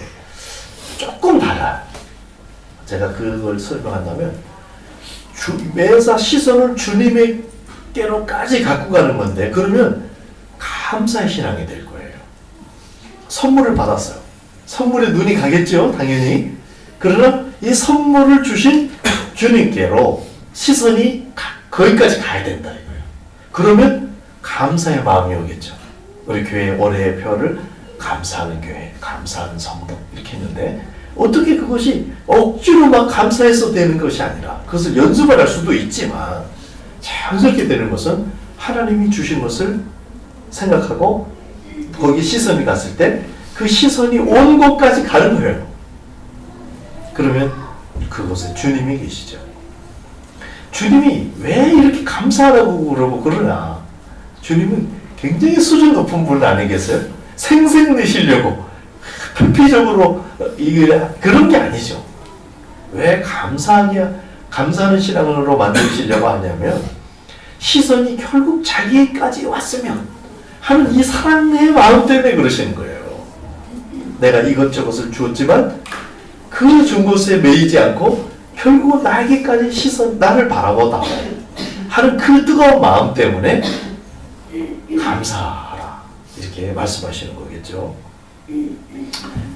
조금 달라요. 제가 그걸 설명한다면 매사 시선을 주님께로까지 갖고 가는 건데, 그러면 감사의 신앙이 될 거예요. 선물을 받았어요. 선물에 눈이 가겠죠, 당연히. 그러나 이 선물을 주신 주님께로 시선이 거기까지 가야 된다 이거예요. 그러면 감사의 마음이 오겠죠. 우리 교회 올해의 표를 감사하는 교회, 감사하는 성도 이렇게 했는데, 어떻게 그것이 억지로 막 감사해서 되는 것이 아니라 그것을 연습을 할 수도 있지만 자연스럽게 되는 것은 하나님이 주신 것을 생각하고 거기 시선이 갔을 때 그 시선이 온 곳까지 가는 거예요. 그러면 그곳에 주님이 계시죠. 주님이 왜 이렇게 감사하라고 그러고 그러나, 주님은 굉장히 수준 높은 분 아니겠어요? 생생 내시려고 표피적으로 그런 게 아니죠. 왜 감사하는 신앙으로 만드시려고 하냐면, 시선이 결국 자기까지 왔으면 하는 이 사랑의 마음 때문에 그러시는 거예요. 내가 이것저것을 주었지만 그 준 것에 매이지 않고 결국 나에게까지 나를 바라보다 하는 그 뜨거운 마음 때문에 감사하라 이렇게 말씀하시는 거겠죠.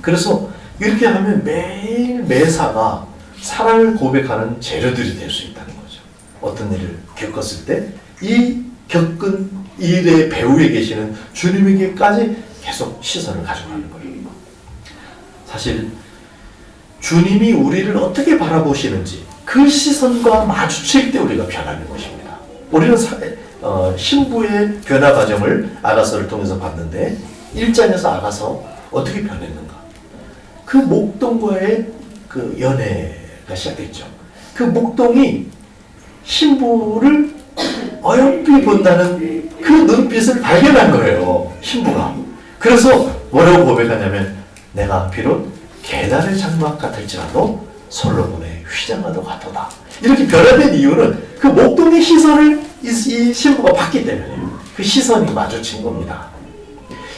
그래서 이렇게 하면 매일 매사가 사랑을 고백하는 재료들이 될 수 있다는 거죠. 어떤 일을 겪었을 때 이 겪은 일의 배후에 계시는 주님에게까지 계속 시선을 가져가는 거예요. 사실 주님이 우리를 어떻게 바라보시는지 그 시선과 마주칠 때 우리가 변하는 것입니다. 우리는 신부의 변화 과정을 아가서를 통해서 봤는데 1장에서 아가서 어떻게 변했는가? 그 목동과의 그 연애가 시작됐죠. 그 목동이 신부를 어여삐 본다는 그 눈빛을 발견한 거예요. 신부가. 그래서 뭐라고 고백하냐면 내가 비록 계단의 장막 같을지라도 솔로몬의 휘장과도 같도다. 이렇게 변화된 이유는 그 목동의 시선을 이 신부가 봤기 때문이에요. 그 시선이 마주친 겁니다.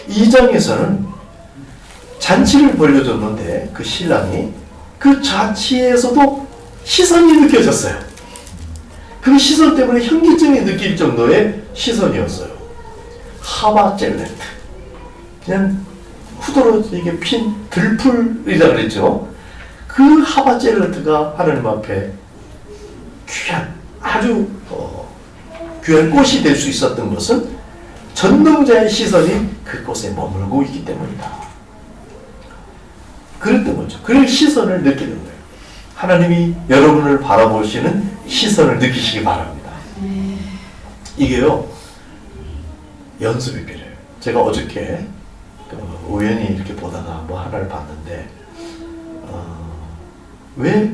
2장에서는 잔치를 벌려줬는데 그 신랑이 그 잔치에서도 시선이 느껴졌어요. 그 시선 때문에 현기증이 느낄 정도의 시선이었어요. 하바젤레트. 그냥 후드러지게 핀 들풀이라 그랬죠. 그 하바젤레트가 하나님 앞에 귀한, 아주 귀한 꽃이 될 수 있었던 것은 전능자의 시선이 그곳에 머물고 있기 때문이다. 그랬던 거죠. 그 시선을 느끼는 거예요. 하나님이 여러분을 바라보시는 시선을 느끼시기 바랍니다. 이게요, 연습이 필요해요. 제가 어저께 우연히 이렇게 보다가 뭐 하나를 봤는데, 왜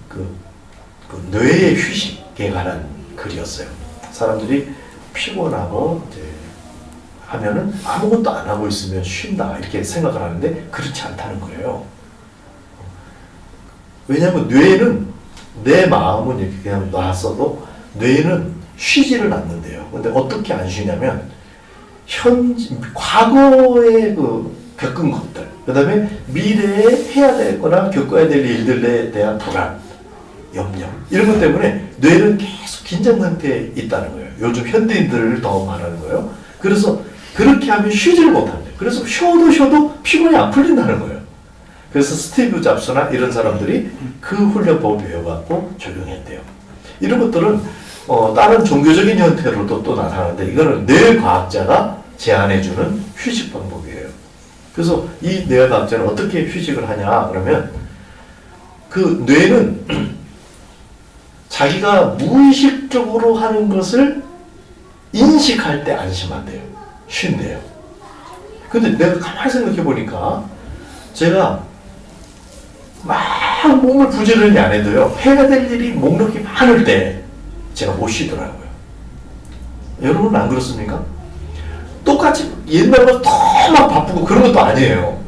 그 뇌의 휴식에 관한 글이었어요. 사람들이 피곤하고 이제 하면은 아무것도 안 하고 있으면 쉰다 이렇게 생각을 하는데 그렇지 않다는 거예요. 왜냐하면 뇌는 내 마음은 이렇게 그냥 놨어도 뇌는 쉬지를 않는데요. 근데 어떻게 안 쉬냐면 과거에 겪은 것들, 그 다음에 미래에 해야 되거나 겪어야 될 일들에 대한 불안, 염려 이런 것 때문에 뇌는 계속 긴장 상태에 있다는 거예요. 요즘 현대인들을 더 말하는 거예요. 그래서 그렇게 하면 쉬지를 못한대요. 그래서 쉬어도 피곤이 안 풀린다는 거예요. 그래서 스티브 잡스나 이런 사람들이 그 훈련법을 배워갖고 적용했대요. 이런 것들은 다른 종교적인 형태로도 또 나타나는데 이거는 뇌과학자가 제안해주는 휴식 방법이에요. 그래서 이 뇌과학자는 어떻게 휴식을 하냐 그러면 그 뇌는 자기가 무의식적으로 하는 것을 인식할 때 안심한대요. 쉰대요. 근데 내가 가만히 생각해 보니까 제가 막 몸을 부지런히 안 해도요, 해야 될 일이 목록이 많을 때 제가 못 쉬더라고요. 여러분은 안 그렇습니까? 똑같이 옛날보다 더 막 바쁘고 그런 것도 아니에요.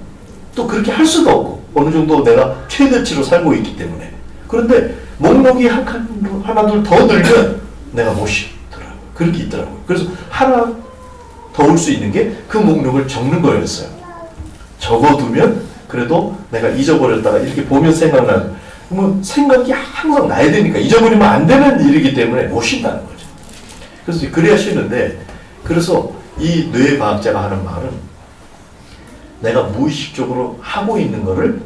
또 그렇게 할 수도 없고 어느 정도 내가 최대치로 살고 있기 때문에. 그런데 목록이 하나 둘 더 늘면 내가 못 쉬더라고요. 그렇게 있더라고요. 그래서 하나 더 올 수 있는 게 그 목록을 적는 거였어요. 적어두면 그래도 내가 잊어버렸다가 이렇게 보면 생각나는, 그러면 생각이 항상 나야 되니까 잊어버리면 안 되는 일이기 때문에 못 쉰다는 거죠. 그래서 그래야 쉬는데, 그래서 이 뇌과학자가 하는 말은 내가 무의식적으로 하고 있는 거를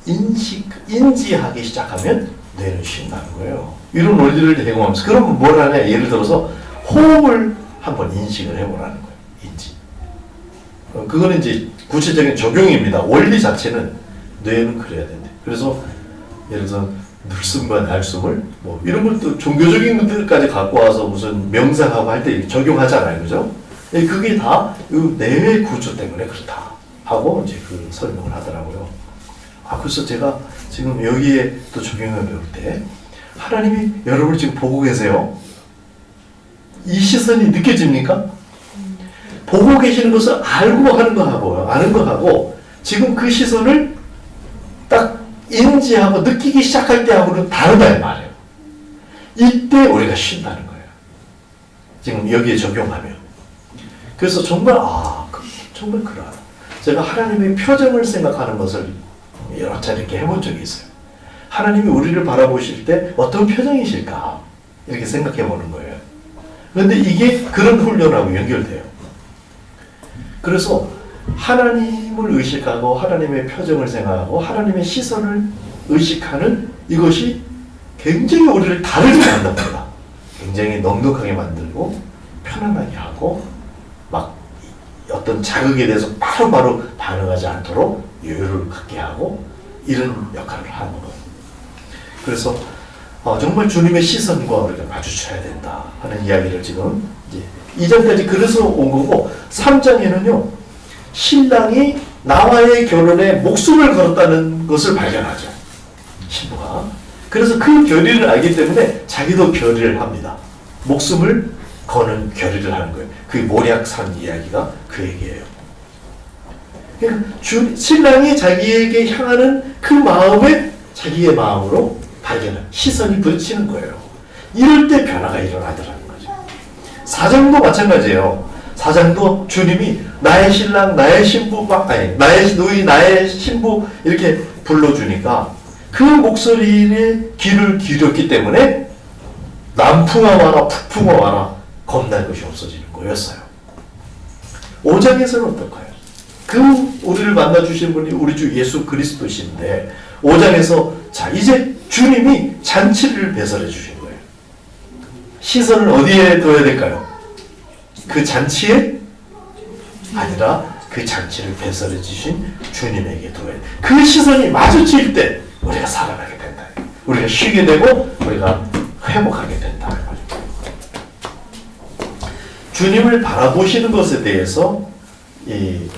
인지하기 시작하면 뇌는 쉰다는 거예요. 이런 원리를 제공하면서, 그러면 뭘 하냐, 예를 들어서 호흡을 한번 인식을 해보라는 거예요. 인지. 그거는 이제 구체적인 적용입니다. 원리 자체는 뇌는 그래야 된대. 그래서 예를 들어서 늘숨과 날숨을 뭐 이런 걸 또 종교적인 것들까지 갖고 와서 무슨 명상하고 할 때 적용하잖아요, 그죠? 그게 다 뇌의 구조 때문에 그렇다 하고 이제 그 설명을 하더라고요. 그래서 제가 지금 여기에 또 적용해 볼 때 하나님이 여러분을 지금 보고 계세요. 이 시선이 느껴집니까? 보고 계시는 것을 알고 하는 거하고요, 아는 거하고 지금 그 시선을 딱 인지하고 느끼기 시작할 때하고는 다르다 이 말이에요. 이때 우리가 쉰다는 거예요. 지금 여기에 적용하면. 그래서 정말 정말 그러하다. 제가 하나님의 표정을 생각하는 것을 여러 차례 이렇게 해본 적이 있어요. 하나님이 우리를 바라보실 때 어떤 표정이실까 이렇게 생각해 보는 거예요. 그런데 이게 그런 훈련하고 연결돼요. 그래서 하나님을 의식하고 하나님의 표정을 생각하고 하나님의 시선을 의식하는 이것이 굉장히 우리를 다르게 만듭니다. 굉장히 넉넉하게 만들고 편안하게 하고 막 어떤 자극에 대해서 바로바로 반응하지 않도록 여유를 갖게 하고 이런 역할을 하는 거예요. 그래서 정말 주님의 시선과 우리가 마주쳐야 된다 하는 이야기를 지금 이제 2장까지 그래서 온 거고 3장에는요 신랑이 나와의 결혼에 목숨을 걸었다는 것을 발견하죠. 신부가. 그래서 그 결의를 알기 때문에 자기도 결의를 합니다. 목숨을 거는 결의를 하는 거예요. 그 모략산 이야기가 그 얘기예요. 그러니까 신랑이 자기에게 향하는 그 마음에 자기의 마음으로 발견을 시선이 부딪히는 거예요. 이럴 때 변화가 일어나더라는 거죠. 사장도 마찬가지예요. 사장도 주님이 나의 신랑, 나의 신부, 나의 누이, 나의 신부 이렇게 불러주니까 그 목소리에 귀를 기울였기 때문에 남풍아 와라, 북풍아 와라 겁날 것이 없어지는 거였어요. 5장에서는 어떨까요? 그 우리를 만나 주신 분이 우리 주 예수 그리스도신데 5장에서 자 이제 주님이 잔치를 배설해 주신 거예요. 시선을 어디에 둬야 될까요? 그 잔치에 아니라 그 잔치를 배설해 주신 주님에게 둬야 돼. 그 시선이 마주칠 때 우리가 살아나게 된다. 우리가 쉬게 되고 우리가 회복하게 된다. 주님을 바라보시는 것에 대해서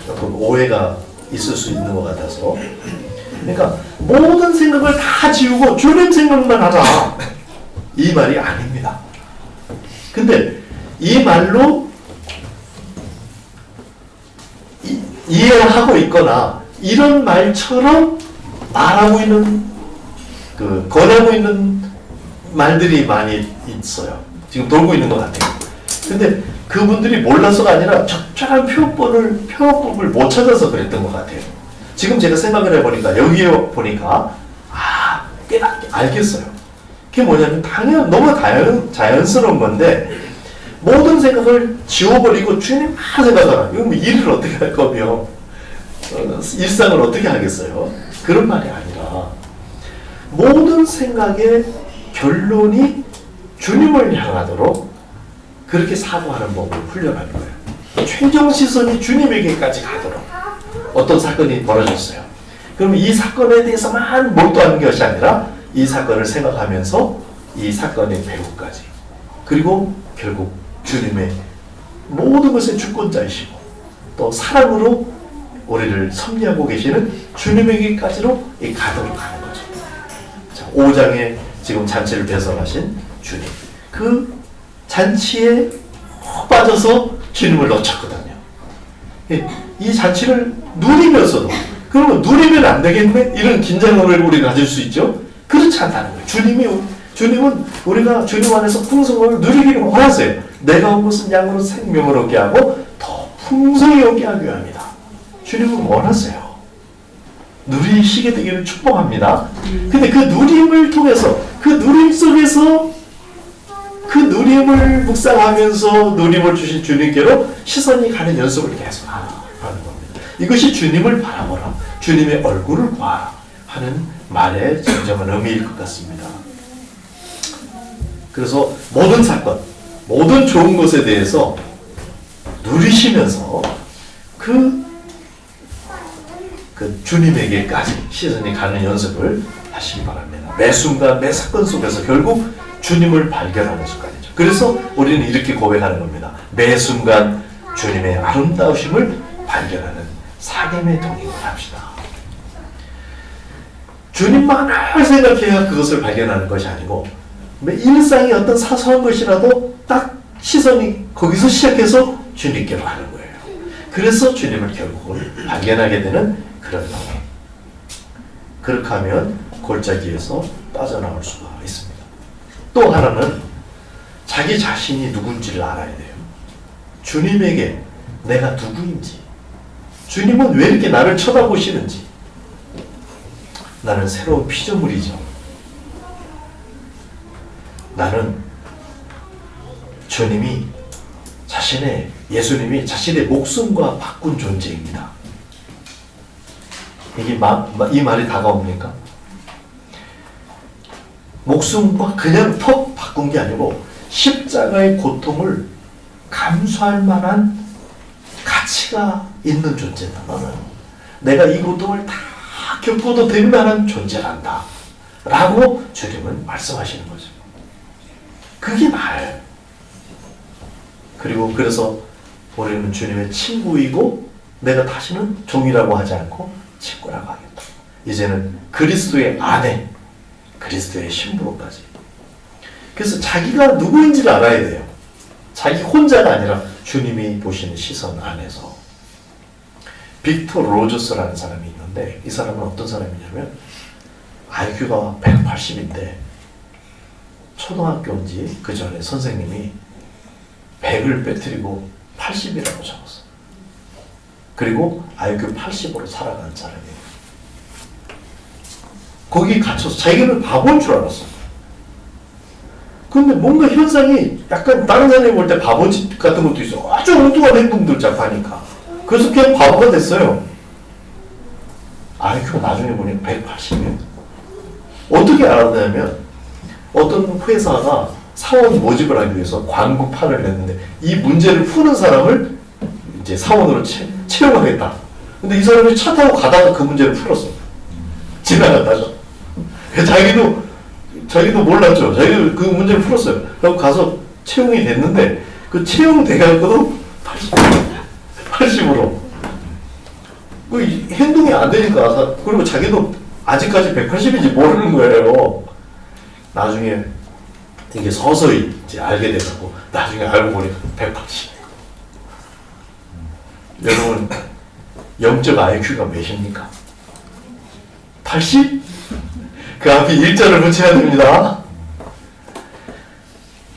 어떤 오해가 있을 수 있는 것 같아서 그러니까 모든 생각을 다 지우고 주님 생각만 하라 이 말이 아닙니다. 근데 이 말로 이해하고 있거나 이런 말처럼 말하고 있는 권하고 있는 말들이 많이 있어요. 지금 돌고 있는 것 같아요. 근데 그분들이 몰라서가 아니라 적절한 표현법을 못 찾아서 그랬던 것 같아요. 지금 제가 생각을 해보니까 여기에 보니까 깨닫게 알겠어요. 그게 뭐냐면 너무 자연스러운 건데 모든 생각을 지워버리고 주님만 생각하라. 이거 뭐 일을 어떻게 할 거며 일상을 어떻게 하겠어요? 그런 말이 아니라 모든 생각의 결론이 주님을 향하도록 그렇게 사고하는 법을 훈련하는 거예요. 최종 시선이 주님에게까지 가도록 어떤 사건이 벌어졌어요. 그럼 이 사건에 대해서만 몰두하는 것이 아니라 이 사건을 생각하면서 이 사건의 배후까지 그리고 결국 주님의 모든 것의 주권자이시고 또 사랑으로 우리를 섭리하고 계시는 주님에게까지로 가도록 하는 거죠. 자, 5장에 지금 잔치를 배설하신 주님 그 잔치에 빠져서 주님을 놓쳤거든요. 이 잔치를 누리면서도 그러면 누리면 안 되겠네? 이런 긴장감을 우리가 가질 수 있죠? 그렇지 않다는 거예요. 주님은 우리가 주님 안에서 풍성함을 누리기를 원하세요. 내가 온 것은 양으로 생명을 얻게 하고 더 풍성히 얻게 하기 위함이다. 주님은 원하세요. 누리시게 되기를 축복합니다. 근데 그 누림을 통해서 그 누림 속에서 그 누림을 묵상하면서 누림을 주신 주님께로 시선이 가는 연습을 계속 하는 겁니다. 이것이 주님을 바라보라, 주님의 얼굴을 보아라 하는 말의 진정한 의미일 것 같습니다. 그래서 모든 사건, 모든 좋은 것에 대해서 누리시면서 그 주님에게까지 시선이 가는 연습을 하시기 바랍니다. 매 순간, 매 사건 속에서 결국 주님을 발견하는 습관이죠. 그래서 우리는 이렇게 고백하는 겁니다. 매 순간 주님의 아름다우심을 발견하는 사귐의 동행을 합시다. 주님만을 생각해야 그것을 발견하는 것이 아니고 일상의 어떤 사소한 것이라도 딱 시선이 거기서 시작해서 주님께로 가는 거예요. 그래서 주님을 결국은 발견하게 되는 그런 동행. 그렇게 하면 골짜기에서 빠져나올 수가 있습니다. 또 하나는 자기 자신이 누군지를 알아야 돼요. 주님에게 내가 누구인지, 주님은 왜 이렇게 나를 쳐다보시는지. 나는 새로운 피조물이죠. 나는 예수님이 자신의 목숨과 바꾼 존재입니다. 이게 이 말이 다가옵니까? 목숨과 그냥 턱 바꾼 게 아니고 십자가의 고통을 감수할 만한 가치가 있는 존재다. 너는 내가 이 고통을 다 겪어도 될 만한 존재란다 라고 주님은 말씀하시는 거죠. 그게 나예요. 그리고 그래서 우리는 주님의 친구이고 내가 다시는 종이라고 하지 않고 친구라고 하겠다. 이제는 그리스도의 아내, 그리스도의 신부로까지. 그래서 자기가 누구인지를 알아야 돼요. 자기 혼자가 아니라 주님이 보시는 시선 안에서. 빅터 로저스라는 사람이 있는데 이 사람은 어떤 사람이냐면 IQ가 180인데 초등학교인지 그 전에 선생님이 100을 빼뜨리고 80이라고 적었어. 그리고 IQ 80으로 살아가는 사람이에요. 거기 갇혀서 자기는 바보인 줄 알았어. 근데 뭔가 현상이 약간 다른 사람이 볼 때 바보짓 같은 것도 있어. 아주 엉뚱한 행동들 자꾸 하니까. 그래서 그냥 바보가 됐어요. IQ가 나중에 보니 180이에요. 어떻게 알았냐면 어떤 회사가 사원 모집을 하기 위해서 광고판을 냈는데 이 문제를 푸는 사람을 이제 사원으로 채용하겠다. 근데 이 사람이 차 타고 가다가 그 문제를 풀었어. 지나갔다가. 자기도 몰랐죠. 자기도 그 문제를 풀었어요. 그리고 가서 채용이 됐는데 그 채용돼가지고도 80으로. 그 행동이 안 되니까. 그리고 자기도 아직까지 180인지 모르는 거예요. 나중에 이게 서서히 이제 알게 돼가지고 나중에 알고 보니까 180. 여러분 영적 IQ가 몇입니까? 80? 그 앞에 1자를 붙여야 됩니다.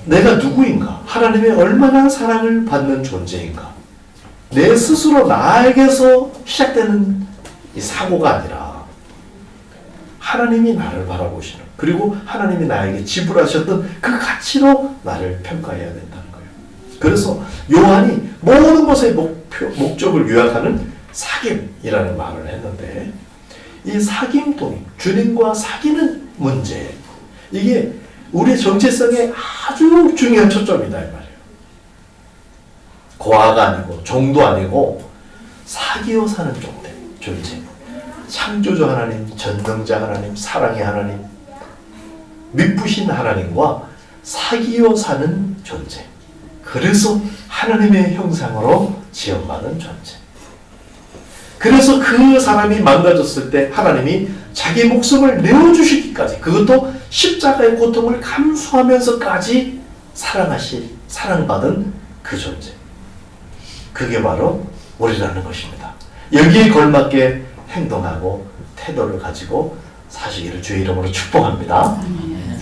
내가 누구인가? 하나님의 얼마나 사랑을 받는 존재인가? 내 스스로 나에게서 시작되는 이 사고가 아니라 하나님이 나를 바라보시는, 그리고 하나님이 나에게 지불하셨던 그 가치로 나를 평가해야 된다는 거예요. 그래서 요한이 모든 것의 목적을 요약하는 사귐이라는 말을 했는데, 이 사귐 동의, 주님과 사귀는 문제, 이게 우리의 정체성의 아주 중요한 초점이다 이 말이에요. 고아가 아니고 종도 아니고 사귀어 사는 존재. 창조주 하나님, 전능자 하나님, 사랑의 하나님, 미쁘신 하나님과 사귀어 사는 존재. 그래서 하나님의 형상으로 지음받은 존재. 그래서 그 사람이 망가졌을 때 하나님이 자기 목숨을 내어주시기까지, 그것도 십자가의 고통을 감수하면서까지 사랑받은 그 존재. 그게 바로 우리라는 것입니다. 여기에 걸맞게 행동하고 태도를 가지고 사시기를 주의 이름으로 축복합니다.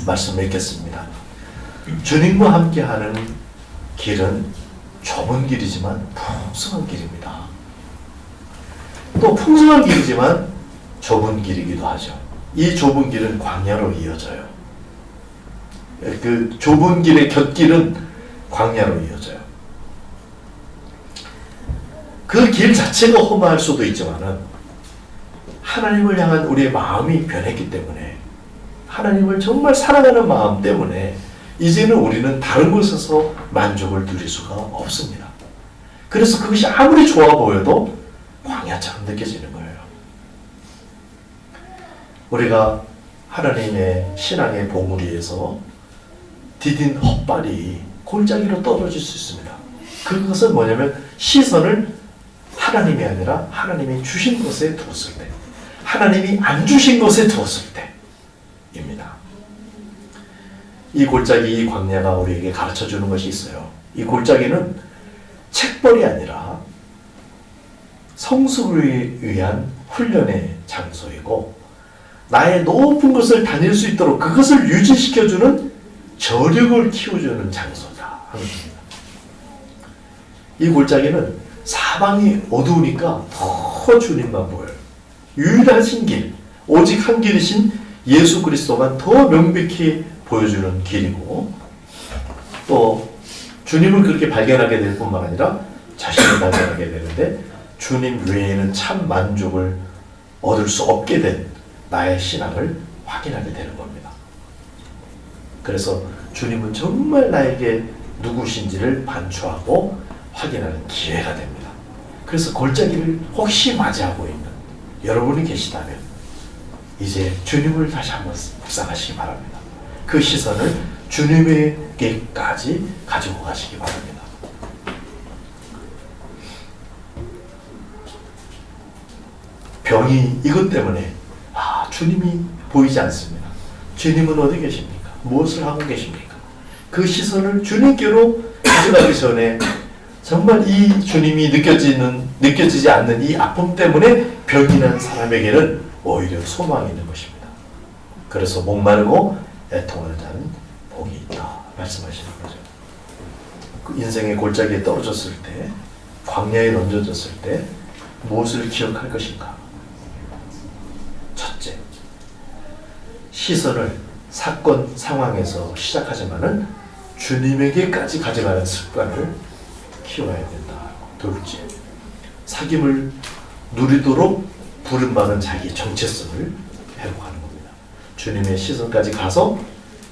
말씀 맺겠습니다. 주님과 함께하는 길은 좁은 길이지만 풍성한 길입니다. 또 풍성한 길이지만 좁은 길이기도 하죠. 이 좁은 길은 광야로 이어져요. 그 좁은 길의 곁길은 광야로 이어져요. 그 길 자체가 험할 수도 있지만은 하나님을 향한 우리의 마음이 변했기 때문에, 하나님을 정말 사랑하는 마음 때문에 이제는 우리는 다른 곳에서 만족을 누릴 수가 없습니다. 그래서 그것이 아무리 좋아 보여도 광야처럼 느껴지는 거예요. 우리가 하나님의 신앙의 봉우리에서 디딘 헛발이 골짜기로 떨어질 수 있습니다. 그것은 뭐냐면 시선을 하나님이 아니라 하나님이 주신 것에 두었을 때, 하나님이 안 주신 것에 두었을 때입니다. 이 골짜기, 이 광야가 우리에게 가르쳐주는 것이 있어요. 이 골짜기는 책벌이 아니라 성숙을 위한 훈련의 장소이고, 나의 높은 것을 다닐 수 있도록 그것을 유지시켜주는 저력을 키워주는 장소다 하는 겁니다. 이 골짜기는 사방이 어두우니까 더 주님만 보여요. 유일하신 길, 오직 한 길이신 예수 그리스도만 더 명백히 보여주는 길이고, 또 주님을 그렇게 발견하게 될 뿐만 아니라 자신을 발견하게 되는데, 주님 외에는 참 만족을 얻을 수 없게 된 나의 신앙을 확인하게 되는 겁니다. 그래서 주님은 정말 나에게 누구신지를 반추하고 확인하는 기회가 됩니다. 그래서 골짜기를 혹시 맞이하고 있는 여러분이 계시다면 이제 주님을 다시 한번 묵상하시기 바랍니다. 그 시선을 주님에게까지 가지고 가시기 바랍니다. 병이 이것 때문에 주님이 보이지 않습니다. 주님은 어디 계십니까? 무엇을 하고 계십니까? 그 시선을 주님께로 가져가기 전에 정말 이 주님이 느껴지지 않는 이 아픔 때문에 병이 난 사람에게는 오히려 소망이 있는 것입니다. 그래서 목마르고 애통하는 자는 복이 있다 말씀하시는 거죠. 그 인생의 골짜기에 떨어졌을 때, 광야에 던져졌을 때 무엇을 기억할 것인가? 첫째, 시선을 사건 상황에서 시작하지만은 주님에게까지 가져가는 습관을 키워야 된다. 둘째, 사귐을 누리도록 부름받은 자기 정체성을 회복하는 겁니다. 주님의 시선까지 가서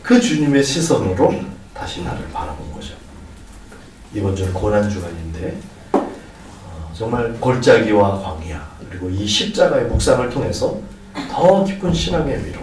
그 주님의 시선으로 다시 나를 바라본 거죠. 이번 주는 고난주간인데 정말 골짜기와 광야 그리고 이 십자가의 묵상을 통해서 더 깊은 신앙의 위로